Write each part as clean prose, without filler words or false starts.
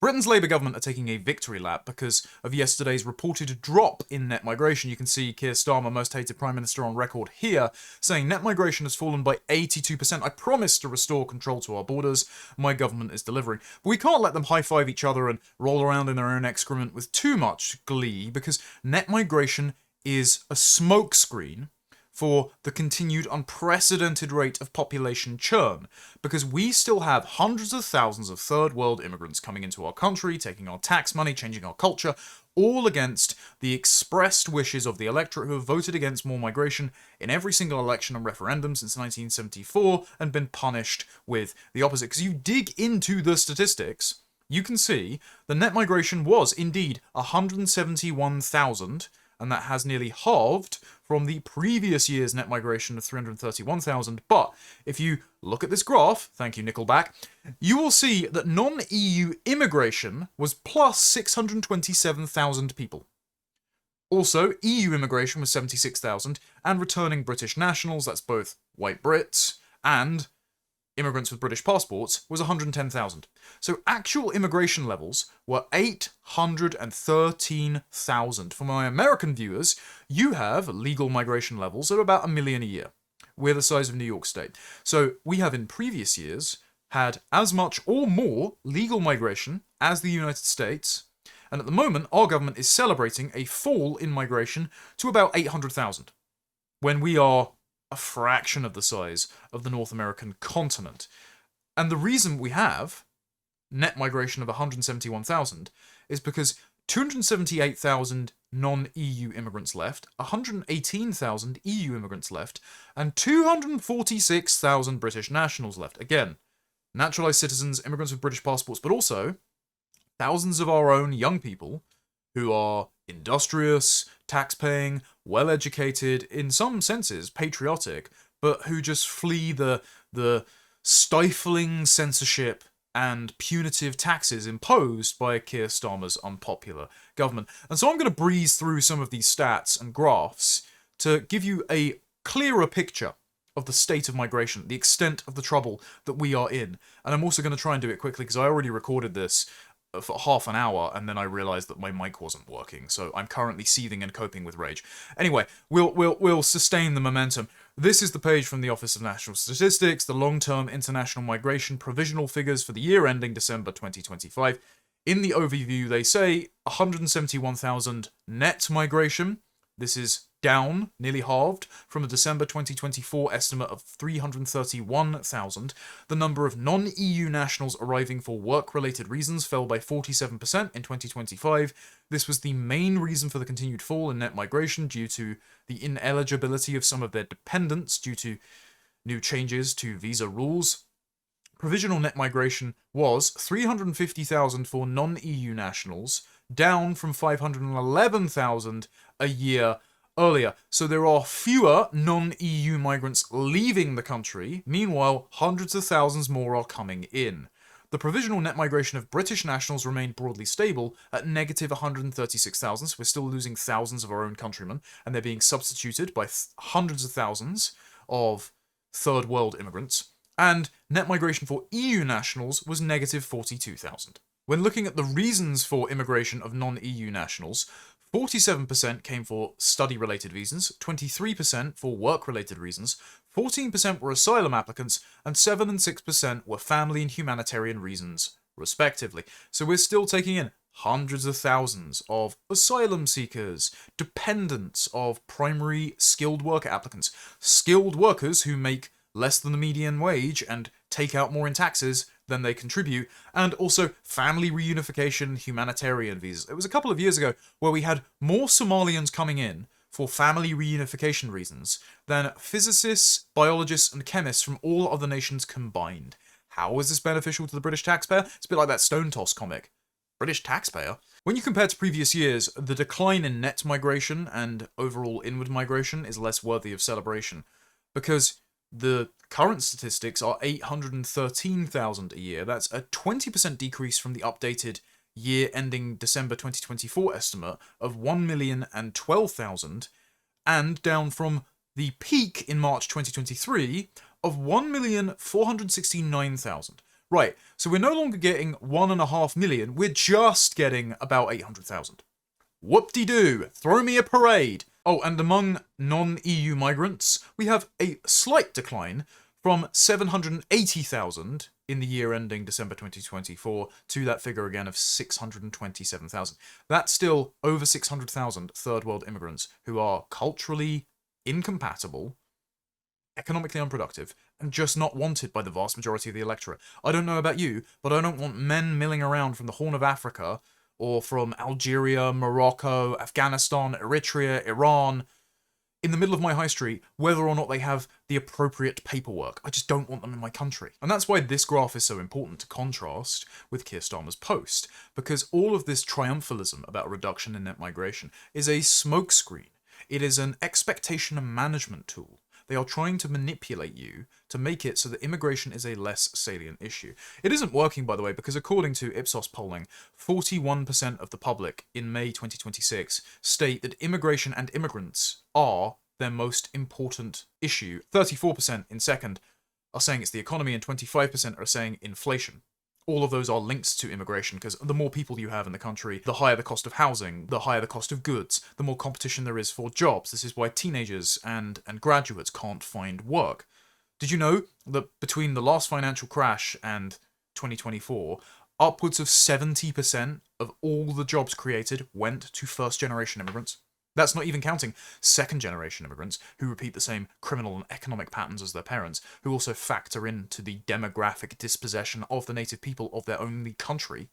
Britain's Labour government are taking a victory lap because of yesterday's reported drop in net migration. You can see Keir Starmer, most hated Prime Minister on record here, saying net migration has fallen by 82%. I promise to restore control to our borders. My government is delivering. But we can't let them high-five each other and roll around in their own excrement with too much glee, because net migration is a smokescreen for the continued unprecedented rate of population churn, because we still have hundreds of thousands of third world immigrants coming into our country, taking our tax money, changing our culture, all against the expressed wishes of the electorate who have voted against more migration in every single election and referendum since 1974 and been punished with the opposite. Because you dig into the statistics, you can see the net migration was indeed 171,000, and that has nearly halved from the previous year's net migration of 331,000. But if you look at this graph, thank you Nickelback, you will see that non-EU immigration was plus 627,000 people. Also, EU immigration was 76,000, and returning British nationals, that's both white Brits and immigrants with British passports, was 110,000. So actual immigration levels were 813,000. For my American viewers, you have legal migration levels of about 1 million a year. We're the size of New York State. So we have in previous years had as much or more legal migration as the United States, and at the moment our government is celebrating a fall in migration to about 800,000, when we are a fraction of the size of the North American continent. And the reason we have net migration of 171,000 is because 278,000 non-EU immigrants left, 118,000 EU immigrants left, and 246,000 British nationals left. Again, naturalised citizens, immigrants with British passports, but also thousands of our own young people who are industrious, tax-paying, well-educated, in some senses patriotic, but who just flee the stifling censorship and punitive taxes imposed by Keir Starmer's unpopular government. And so I'm going to breeze through some of these stats and graphs to give you a clearer picture of the state of migration, the extent of the trouble that we are in. And I'm also going to try and do it quickly because I already recorded this for half an hour, and then I realised that my mic wasn't working, so I'm currently seething and coping with rage. Anyway, we'll sustain the momentum. This is the page from the Office of National Statistics, the long-term international migration provisional figures for the year ending December 2025. In the overview, they say 171,000 net migration. This is down, nearly halved, from a December 2024 estimate of 331,000. The number of non-EU nationals arriving for work-related reasons fell by 47% in 2025. This was the main reason for the continued fall in net migration, due to the ineligibility of some of their dependents due to new changes to visa rules. Provisional net migration was 350,000 for non-EU nationals, down from 511,000 a year earlier. So there are fewer non-EU migrants leaving the country. Meanwhile, hundreds of thousands more are coming in. The provisional net migration of British nationals remained broadly stable at negative 136,000. So we're still losing thousands of our own countrymen, and they're being substituted by hundreds of thousands of third world immigrants. And net migration for EU nationals was negative 42,000. When looking at the reasons for immigration of non-EU nationals, 47% came for study-related reasons, 23% for work-related reasons, 14% were asylum applicants, and 7 and 6% were family and humanitarian reasons, respectively. So we're still taking in hundreds of thousands of asylum seekers, dependents of primary skilled worker applicants, skilled workers who make less than the median wage and take out more in taxes than they contribute, and also family reunification, humanitarian visas. It was a couple of years ago where we had more Somalians coming in for family reunification reasons than physicists, biologists, and chemists from all other nations combined. How is this beneficial to the British taxpayer? It's a bit like that Stone Toss comic. British taxpayer? When you compare to previous years, the decline in net migration and overall inward migration is less worthy of celebration, because the current statistics are 813,000 a year. That's a 20% decrease from the updated year-ending December 2024 estimate of 1,012,000, and down from the peak in March 2023 of 1,469,000. Right, so we're no longer getting 1.5 million, we're just getting about 800,000. Whoop-de-doo, throw me a parade. Oh, and among non-EU migrants, we have a slight decline from 780,000 in the year ending December 2024 to that figure again of 627,000. That's still over 600,000 third world immigrants who are culturally incompatible, economically unproductive, and just not wanted by the vast majority of the electorate. I don't know about you, but I don't want men milling around from the Horn of Africa or from Algeria, Morocco, Afghanistan, Eritrea, Iran, in the middle of my high street, whether or not they have the appropriate paperwork. I just don't want them in my country. And that's why this graph is so important to contrast with Keir Starmer's post, because all of this triumphalism about a reduction in net migration is a smokescreen. It is an expectation management tool. They are trying to manipulate you to make it so that immigration is a less salient issue. It isn't working, by the way, because according to Ipsos polling, 41% of the public in May 2026 state that immigration and immigrants are their most important issue. 34% in second are saying it's the economy, and 25% are saying inflation. All of those are linked to immigration, because the more people you have in the country, the higher the cost of housing, the higher the cost of goods, the more competition there is for jobs. This is why teenagers and graduates can't find work. Did you know that between the last financial crash and 2024, upwards of 70% of all the jobs created went to first-generation immigrants? That's not even counting second-generation immigrants who repeat the same criminal and economic patterns as their parents, who also factor into the demographic dispossession of the native people of their only country.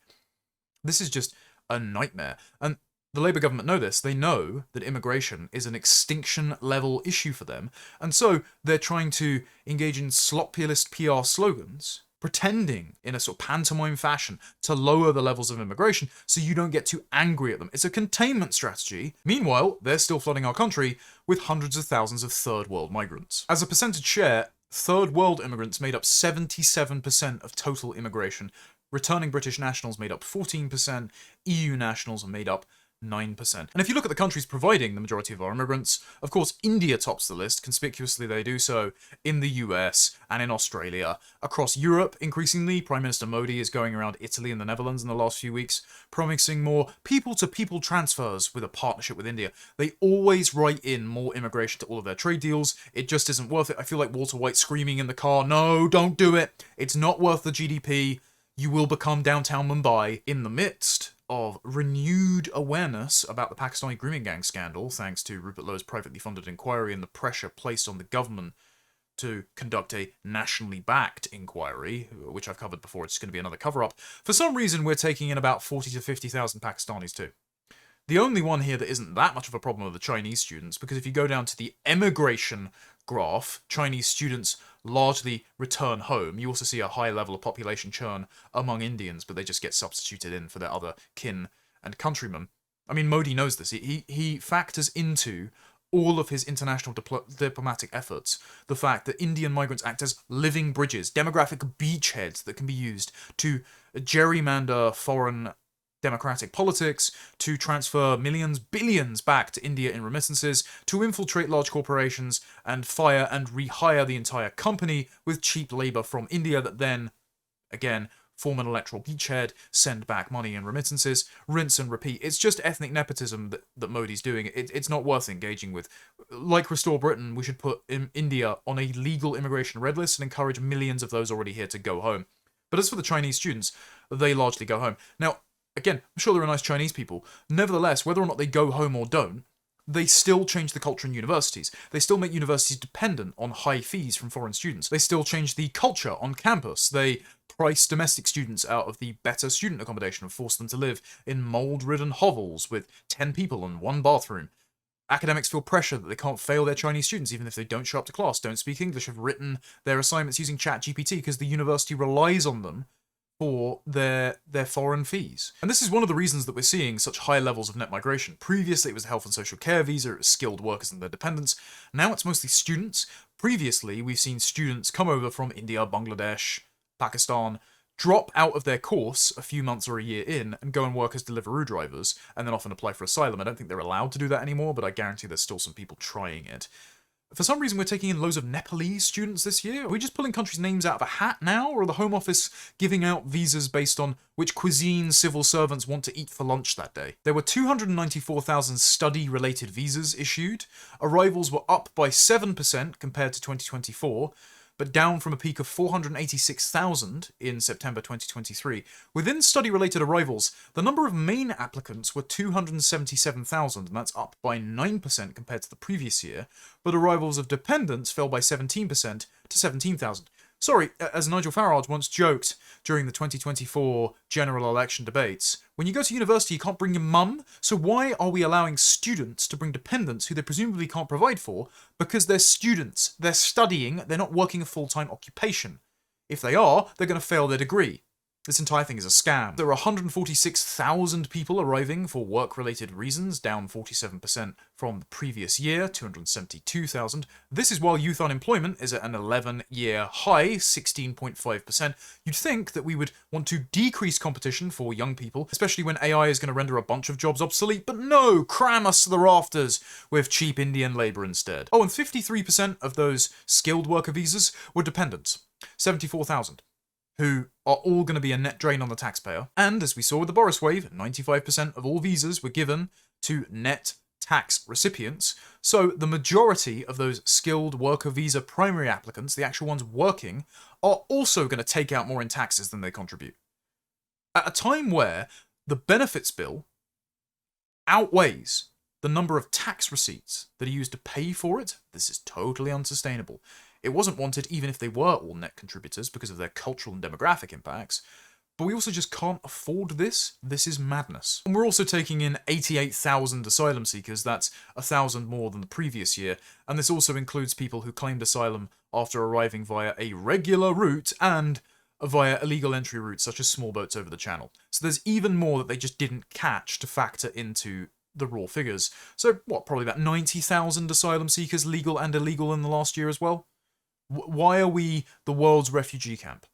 This is just a nightmare. And the Labour government know this. They know that immigration is an extinction-level issue for them, and so they're trying to engage in sloppiest PR slogans, pretending in a sort of pantomime fashion to lower the levels of immigration so you don't get too angry at them. It's a containment strategy. Meanwhile, they're still flooding our country with hundreds of thousands of third world migrants. As a percentage share, third world immigrants made up 77% of total immigration. Returning British nationals made up 14%. EU nationals made up 9%. And if you look at the countries providing the majority of our immigrants, of course, India tops the list. Conspicuously, they do so in the US and in Australia. Across Europe, increasingly, Prime Minister Modi is going around Italy and the Netherlands in the last few weeks, promising more people-to-people transfers with a partnership with India. They always write in more immigration to all of their trade deals. It just isn't worth it. I feel like Walter White screaming in the car, no, don't do it. It's not worth the GDP. You will become downtown Mumbai. In the midst of renewed awareness about the Pakistani grooming gang scandal, thanks to Rupert Lowe's privately funded inquiry and the pressure placed on the government to conduct a nationally backed inquiry, which I've covered before, it's going to be another cover-up, for some reason we're taking in about 40 to 50,000 Pakistanis too. The only one here that isn't that much of a problem are the Chinese students, because if you go down to the emigration graph, Chinese students largely return home. You also see a high level of population churn among Indians, but they just get substituted in for their other kin and countrymen. I mean, Modi knows this. He factors into all of his international diplomatic efforts the fact that Indian migrants act as living bridges, demographic beachheads that can be used to gerrymander foreign democratic politics, to transfer millions, billions back to India in remittances, to infiltrate large corporations and fire and rehire the entire company with cheap labour from India that then, again, form an electoral beachhead, send back money and remittances, rinse and repeat. It's just ethnic nepotism that Modi's doing. It's not worth engaging with. Like Restore Britain, we should put India on a legal immigration red list and encourage millions of those already here to go home. But as for the Chinese students, they largely go home. Now, again, I'm sure there are nice Chinese people. Nevertheless, whether or not they go home or don't, they still change the culture in universities. They still make universities dependent on high fees from foreign students. They still change the culture on campus. They price domestic students out of the better student accommodation and force them to live in mould-ridden hovels with 10 people and 1 bathroom. Academics feel pressure that they can't fail their Chinese students even if they don't show up to class, don't speak English, have written their assignments using ChatGPT because the university relies on them for their foreign fees. And this is one of the reasons that we're seeing such high levels of net migration. Previously, it was a health and social care visa, it was skilled workers and their dependents. Now it's mostly students. Previously, we've seen students come over from India, Bangladesh, Pakistan, drop out of their course a few months or a year in and go and work as Deliveroo drivers, and then often apply for asylum. I don't think they're allowed to do that anymore, but I guarantee there's still some people trying it. For some reason, we're taking in loads of Nepalese students this year. Are we just pulling countries' names out of a hat now? Or are the Home Office giving out visas based on which cuisine civil servants want to eat for lunch that day? There were 294,000 study-related visas issued. Arrivals were up by 7% compared to 2024, but down from a peak of 486,000 in September 2023. Within study-related arrivals, the number of main applicants were 277,000, and that's up by 9% compared to the previous year, but arrivals of dependents fell by 17% to 17,000. Sorry, as Nigel Farage once joked during the 2024 general election debates, when you go to university you can't bring your mum, so why are we allowing students to bring dependents who they presumably can't provide for? Because they're students, they're studying, they're not working a full-time occupation. If they are, they're going to fail their degree. This entire thing is a scam. There are 146,000 people arriving for work-related reasons, down 47% from the previous year, 272,000. This is while youth unemployment is at an 11-year high, 16.5%. You'd think that we would want to decrease competition for young people, especially when AI is going to render a bunch of jobs obsolete, but no, cram us to the rafters with cheap Indian labour instead. Oh, and 53% of those skilled worker visas were dependents, 74,000. Who are all going to be a net drain on the taxpayer. And as we saw with the Boris wave, 95% of all visas were given to net tax recipients. So the majority of those skilled worker visa primary applicants, the actual ones working, are also going to take out more in taxes than they contribute. At a time where the benefits bill outweighs the number of tax receipts that are used to pay for it, this is totally unsustainable. It wasn't wanted even if they were all net contributors because of their cultural and demographic impacts, but we also just can't afford this. This is madness. And we're also taking in 88,000 asylum seekers, that's 1,000 more than the previous year, and this also includes people who claimed asylum after arriving via a regular route and via illegal entry routes such as small boats over the channel. So there's even more that they just didn't catch to factor into the raw figures. So what, probably about 90,000 asylum seekers, legal and illegal, in the last year as well? Why are we the world's refugee camp?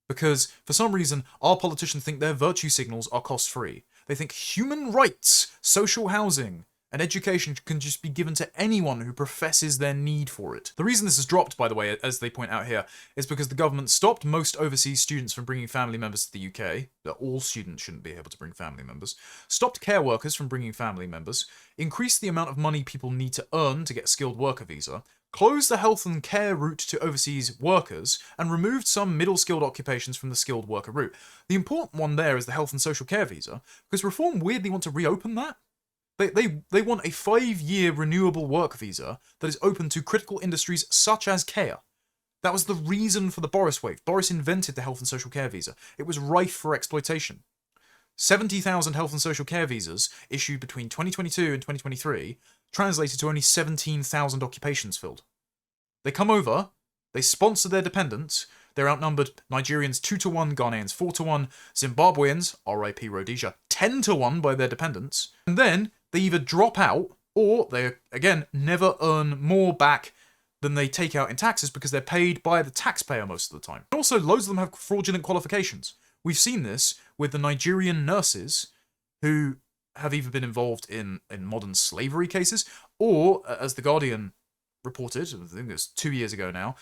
Because, for some reason, our politicians think their virtue signals are cost-free. They think human rights, social housing, and education can just be given to anyone who professes their need for it. The reason this has dropped, by the way, as they point out here, is because the government stopped most overseas students from bringing family members to the UK, that all students shouldn't be able to bring family members, stopped care workers from bringing family members, increased the amount of money people need to earn to get a skilled worker visa, closed the health and care route to overseas workers, and removed some middle-skilled occupations from the skilled worker route. The important one there is the health and social care visa, because Reform weirdly want to reopen that. They want a 5-year renewable work visa that is open to critical industries such as care. That was the reason for the Boris wave. Boris invented the health and social care visa. It was rife for exploitation. 70,000 health and social care visas issued between 2022 and 2023 translated to only 17,000 occupations filled. They come over, they sponsor their dependents, they're outnumbered Nigerians 2-1, Ghanaians 4-1, Zimbabweans, RIP Rhodesia, 10-1 by their dependents, and then they either drop out or they, again, never earn more back than they take out in taxes because they're paid by the taxpayer most of the time. And also, loads of them have fraudulent qualifications. We've seen this with the Nigerian nurses who have either been involved in modern slavery cases or, as The Guardian reported, I think it was 2 years ago now,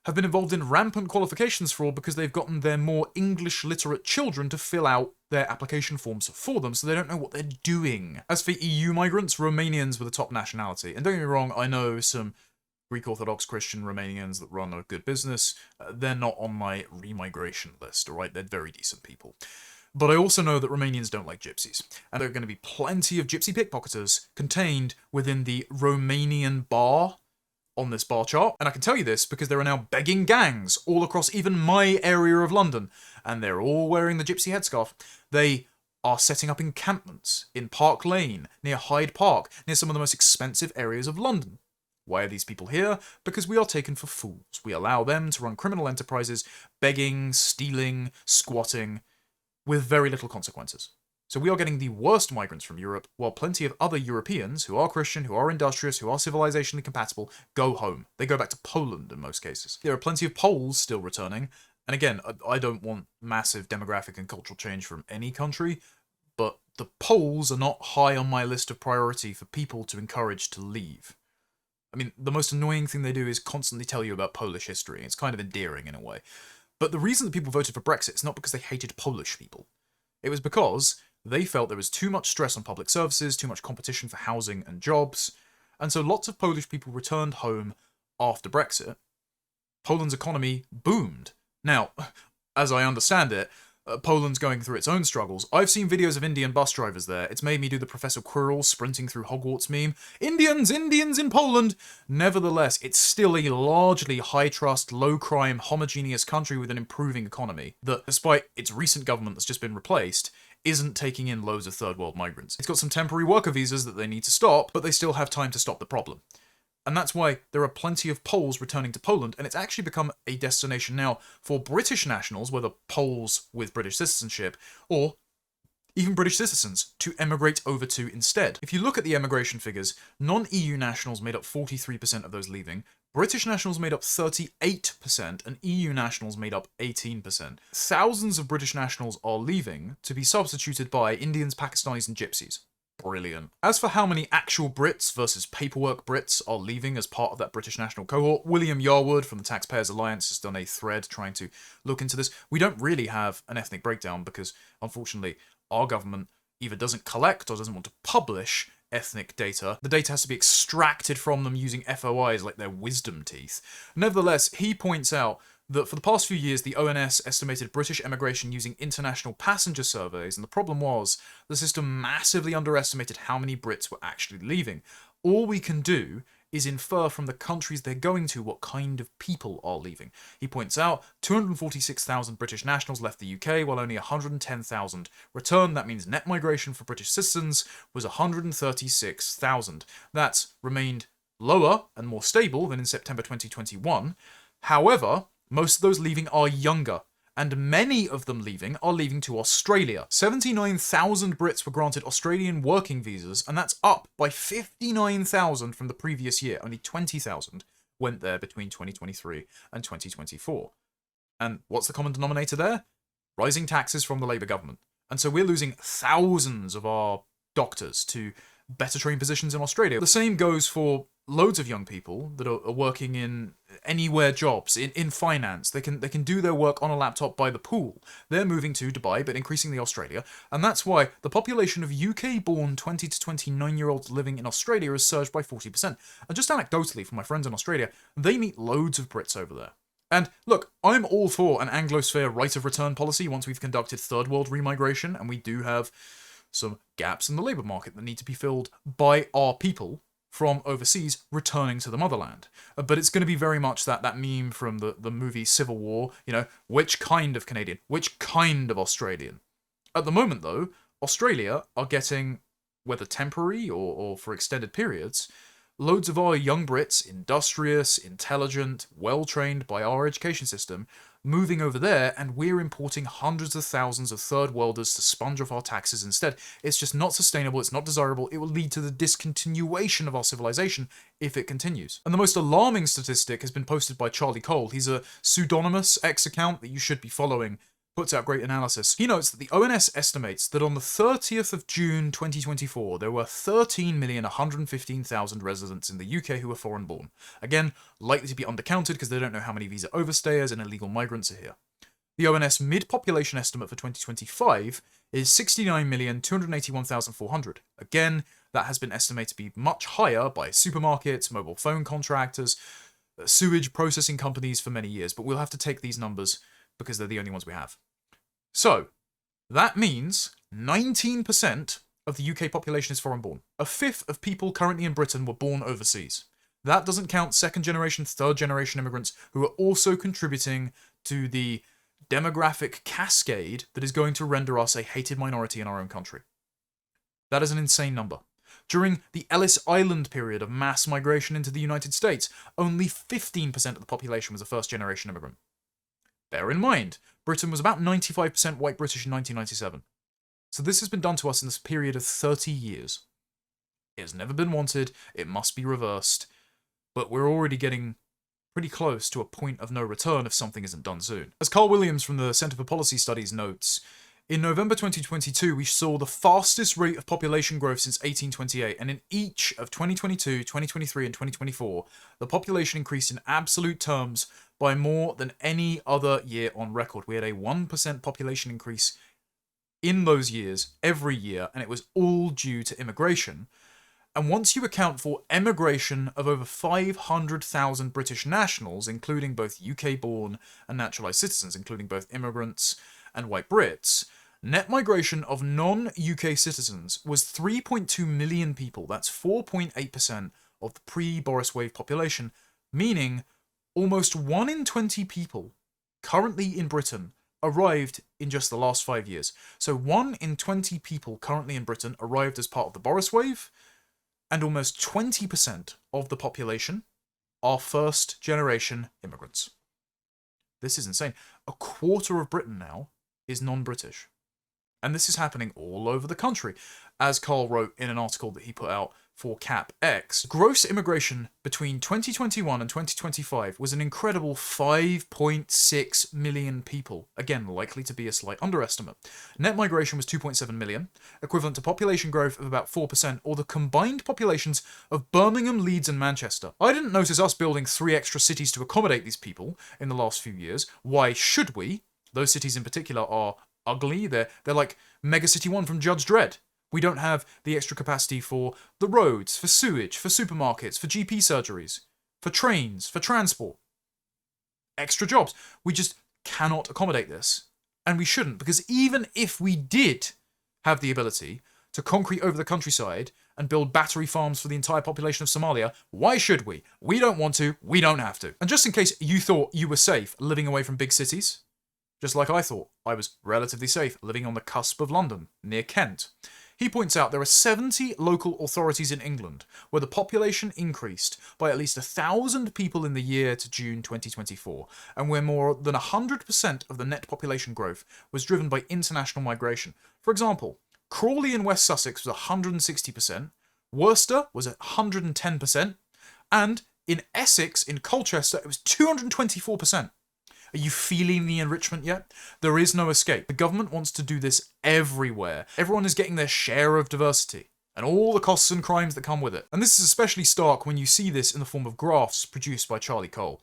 have been involved in rampant qualifications fraud because they've gotten their more English literate children to fill out their application forms for them so they don't know what they're doing. As for EU migrants, Romanians were the top nationality. And don't get me wrong, I know some Greek Orthodox Christian Romanians that run a good business. They're not on my remigration list, alright? They're very decent people. But I also know that Romanians don't like gypsies, and there are going to be plenty of gypsy pickpocketers contained within the Romanian bar on this bar chart. And I can tell you this because there are now begging gangs all across even my area of London, and they're all wearing the gypsy headscarf. They are setting up encampments in Park Lane, near Hyde Park, near some of the most expensive areas of London. Why are these people here? Because we are taken for fools. We allow them to run criminal enterprises, begging, stealing, squatting, with very little consequences. So we are getting the worst migrants from Europe, while plenty of other Europeans, who are Christian, who are industrious, who are civilizationally compatible, go home. They go back to Poland in most cases. There are plenty of Poles still returning, and again, I don't want massive demographic and cultural change from any country, but the Poles are not high on my list of priority for people to encourage to leave. I mean, the most annoying thing they do is constantly tell you about Polish history. It's kind of endearing in a way. But the reason that people voted for Brexit is not because they hated Polish people. It was because they felt there was too much stress on public services, too much competition for housing and jobs, and so lots of Polish people returned home after Brexit. Poland's economy boomed. Now, as I understand it, Poland's going through its own struggles. I've seen videos of Indian bus drivers there. It's made me do the Professor Quirrell sprinting through Hogwarts meme. Indians in Poland! Nevertheless, it's still a largely high-trust, low-crime, homogeneous country with an improving economy that, despite its recent government that's just been replaced, isn't taking in loads of third-world migrants. It's got some temporary worker visas that they need to stop, but they still have time to stop the problem. And that's why there are plenty of Poles returning to Poland, and it's actually become a destination now for British nationals, whether Poles with British citizenship, or even British citizens, to emigrate over to instead. If you look at the emigration figures, non-EU nationals made up 43% of those leaving, British nationals made up 38%, and EU nationals made up 18%. Thousands of British nationals are leaving to be substituted by Indians, Pakistanis, and Gypsies. Brilliant. As for how many actual Brits versus paperwork Brits are leaving as part of that British national cohort, William Yarwood from the Taxpayers Alliance has done a thread trying to look into this. We don't really have an ethnic breakdown because, unfortunately, our government either doesn't collect or doesn't want to publish ethnic data. The data has to be extracted from them using FOIs like their wisdom teeth. Nevertheless, he points out that for the past few years, the ONS estimated British emigration using international passenger surveys, and the problem was the system massively underestimated how many Brits were actually leaving. All we can do is infer from the countries they're going to what kind of people are leaving. He points out 246,000 British nationals left the UK, while only 110,000 returned. That means net migration for British citizens was 136,000. That's remained lower and more stable than in September 2021. However, most of those leaving are younger, and many of them leaving are leaving to Australia. 79,000 Brits were granted Australian working visas, and that's up by 59,000 from the previous year. Only 20,000 went there between 2023 and 2024. And what's the common denominator there? Rising taxes from the Labour government. And so we're losing thousands of our doctors to better trained positions in Australia. The same goes for loads of young people that are working in anywhere jobs, in finance. They can do their work on a laptop by the pool. They're moving to Dubai, but increasingly Australia. And that's why the population of UK-born 20 to 29-year-olds living in Australia has surged by 40%. And just anecdotally, from my friends in Australia, they meet loads of Brits over there. And look, I'm all for an Anglosphere right of return policy once we've conducted third world remigration, and we do have some gaps in the labour market that need to be filled by our people from overseas returning to the motherland. But it's going to be very much that meme from the movie Civil War, which kind of Canadian, which kind of Australian. At the moment, though, Australia are getting, whether temporary or for extended periods, loads of our young Brits, industrious, intelligent, well-trained by our education system, moving over there, and we're importing hundreds of thousands of third worlders to sponge off our taxes instead. It's just not sustainable, it's not desirable, it will lead to the discontinuation of our civilization if it continues. And the most alarming statistic has been posted by Charlie Cole. He's a pseudonymous X-account that you should be following. Puts out great analysis. He notes that the ONS estimates that on the 30th of June 2024, there were 13,115,000 residents in the UK who were foreign-born. Again, likely to be undercounted because they don't know how many visa overstayers and illegal migrants are here. The ONS mid-population estimate for 2025 is 69,281,400. Again, that has been estimated to be much higher by supermarkets, mobile phone contractors, sewage processing companies for many years, but we'll have to take these numbers because they're the only ones we have. So, that means 19% of the UK population is foreign-born. A fifth of people currently in Britain were born overseas. That doesn't count second-generation, third-generation immigrants who are also contributing to the demographic cascade that is going to render us a hated minority in our own country. That is an insane number. During the Ellis Island period of mass migration into the United States, only 15% of the population was a first-generation immigrant. Bear in mind, Britain was about 95% white British in 1997. So this has been done to us in this period of 30 years. It has never been wanted, it must be reversed, but we're already getting pretty close to a point of no return if something isn't done soon. As Carl Williams from the Centre for Policy Studies notes, In November 2022, we saw the fastest rate of population growth since 1828, and in each of 2022, 2023, and 2024, the population increased in absolute terms by more than any other year on record. We had a 1% population increase in those years, every year, and it was all due to immigration. And once you account for emigration of over 500,000 British nationals, including both UK-born and naturalised citizens, including both immigrants and white Brits, net migration of non-UK citizens was 3.2 million people. That's 4.8% of the pre-Boris Wave population, meaning almost 1 in 20 people currently in Britain arrived in just the last 5 years. So 1 in 20 people currently in Britain arrived as part of the Boris Wave, and almost 20% of the population are first-generation immigrants. This is insane. A quarter of Britain now is non-British. And this is happening all over the country. As Carl wrote in an article that he put out for CapX, gross immigration between 2021 and 2025 was an incredible 5.6 million people. Again, likely to be a slight underestimate. Net migration was 2.7 million, equivalent to population growth of about 4%, or the combined populations of Birmingham, Leeds, and Manchester. I didn't notice us building 3 extra cities to accommodate these people in the last few years. Why should we? Those cities in particular are ugly. They're like Megacity 1 from Judge Dredd. We don't have the extra capacity for the roads, for sewage, for supermarkets, for GP surgeries, for trains, for transport. Extra jobs. We just cannot accommodate this. And we shouldn't, because even if we did have the ability to concrete over the countryside and build battery farms for the entire population of Somalia, why should we? We don't want to, we don't have to. And just in case you thought you were safe living away from big cities, just like I thought I was relatively safe living on the cusp of London, near Kent. He points out there are 70 local authorities in England where the population increased by at least 1,000 people in the year to June 2024, and where more than 100% of the net population growth was driven by international migration. For example, Crawley in West Sussex was 160%, Worcester was at 110%, and in Essex, in Colchester, it was 224%. Are you feeling the enrichment yet? There is no escape. The government wants to do this everywhere. Everyone is getting their share of diversity, and all the costs and crimes that come with it. And this is especially stark when you see this in the form of graphs produced by Charlie Cole.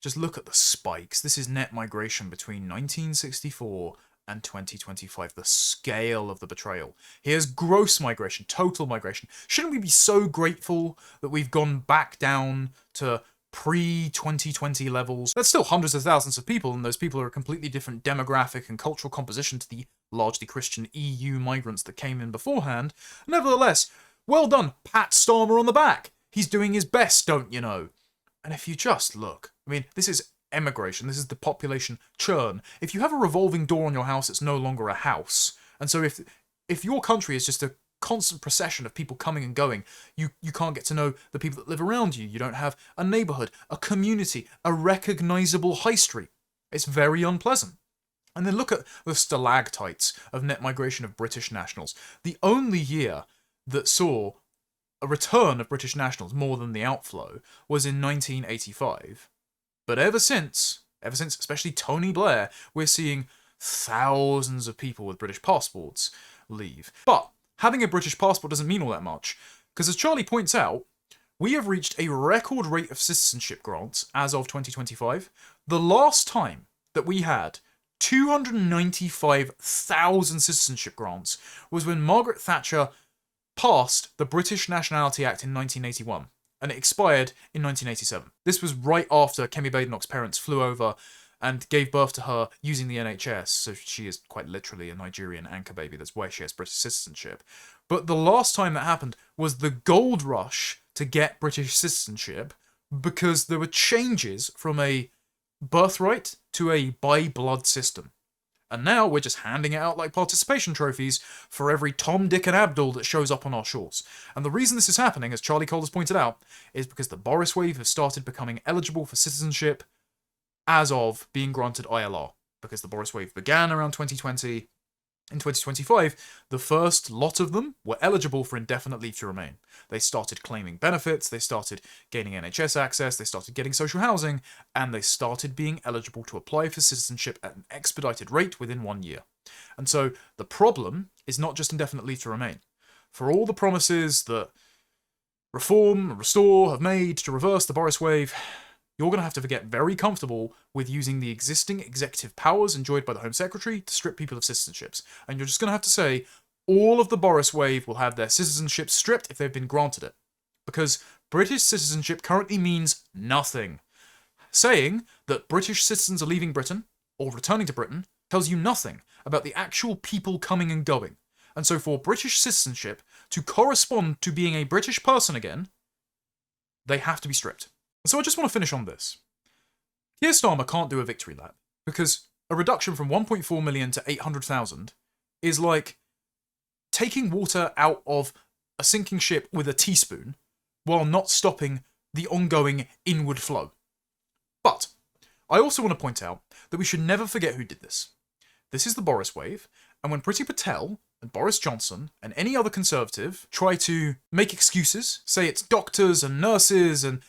Just look at the spikes. This is net migration between 1964 and 2025. The scale of the betrayal. Here's gross migration, total migration. Shouldn't we be so grateful that we've gone back down to pre-2020 levels? That's still hundreds of thousands of people, and those people are a completely different demographic and cultural composition to the largely Christian EU migrants that came in beforehand. Nevertheless, well done, Pat Starmer on the back. He's doing his best, don't you know? And if you just look, I mean, this is emigration, this is the population churn. If you have a revolving door on your house, it's no longer a house. And so if your country is just a constant procession of people coming and going, you can't get to know the people that live around you. You don't have a neighbourhood, a community, a recognisable high street. It's very unpleasant. And then look at the stalactites of net migration of British nationals. The only year that saw a return of British nationals more than the outflow was in 1985. But ever since, especially Tony Blair, we're seeing thousands of people with British passports leave. But having a British passport doesn't mean all that much, because as Charlie points out, we have reached a record rate of citizenship grants as of 2025. The last time that we had 295,000 citizenship grants was when Margaret Thatcher passed the British Nationality Act in 1981, and it expired in 1987. This was right after Kemi Badenoch's parents flew over and gave birth to her using the NHS, so she is quite literally a Nigerian anchor baby. That's why she has British citizenship. But the last time that happened was the gold rush to get British citizenship, because there were changes from a birthright to a by-blood system. And now we're just handing it out like participation trophies for every Tom, Dick and Abdul that shows up on our shores. And the reason this is happening, as Charlie Cole has pointed out, is because the Boris Wave has started becoming eligible for citizenship as of being granted ILR, because the Boris Wave began around 2020. In 2025, the first lot of them were eligible for indefinite leave to remain. They started claiming benefits, they started gaining NHS access, they started getting social housing, and they started being eligible to apply for citizenship at an expedited rate within 1 year. And so the problem is not just indefinite leave to remain. For all the promises that Reform and Restore have made to reverse the Boris wave, you're going to have to get very comfortable with using the existing executive powers enjoyed by the Home Secretary to strip people of citizenships. And you're just going to have to say all of the Boris wave will have their citizenship stripped if they've been granted it. Because British citizenship currently means nothing. Saying that British citizens are leaving Britain, or returning to Britain, tells you nothing about the actual people coming and going. And so for British citizenship to correspond to being a British person again, they have to be stripped. And so I just want to finish on this. Keir Starmer can't do a victory lap, because a reduction from 1.4 million to 800,000 is like taking water out of a sinking ship with a teaspoon while not stopping the ongoing inward flow. But I also want to point out that we should never forget who did this. This is the Boris wave, and when Priti Patel and Boris Johnson and any other Conservative try to make excuses, say it's doctors and nurses and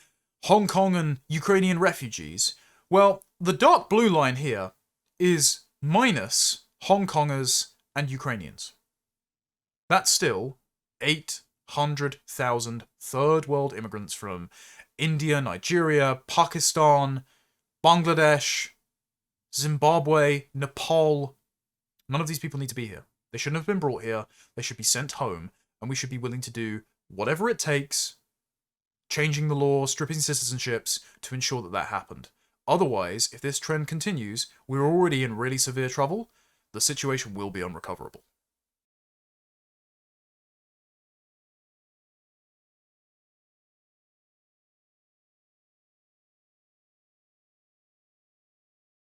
Hong Kong and Ukrainian refugees, well, the dark blue line here is minus Hong Kongers and Ukrainians. That's still 800,000 third world immigrants from India, Nigeria, Pakistan, Bangladesh, Zimbabwe, Nepal. None of these people need to be here. They shouldn't have been brought here. They should be sent home, and we should be willing to do whatever it takes, changing the law, stripping citizenships, to ensure that that happened. Otherwise, if this trend continues, we're already in really severe trouble. The situation will be unrecoverable.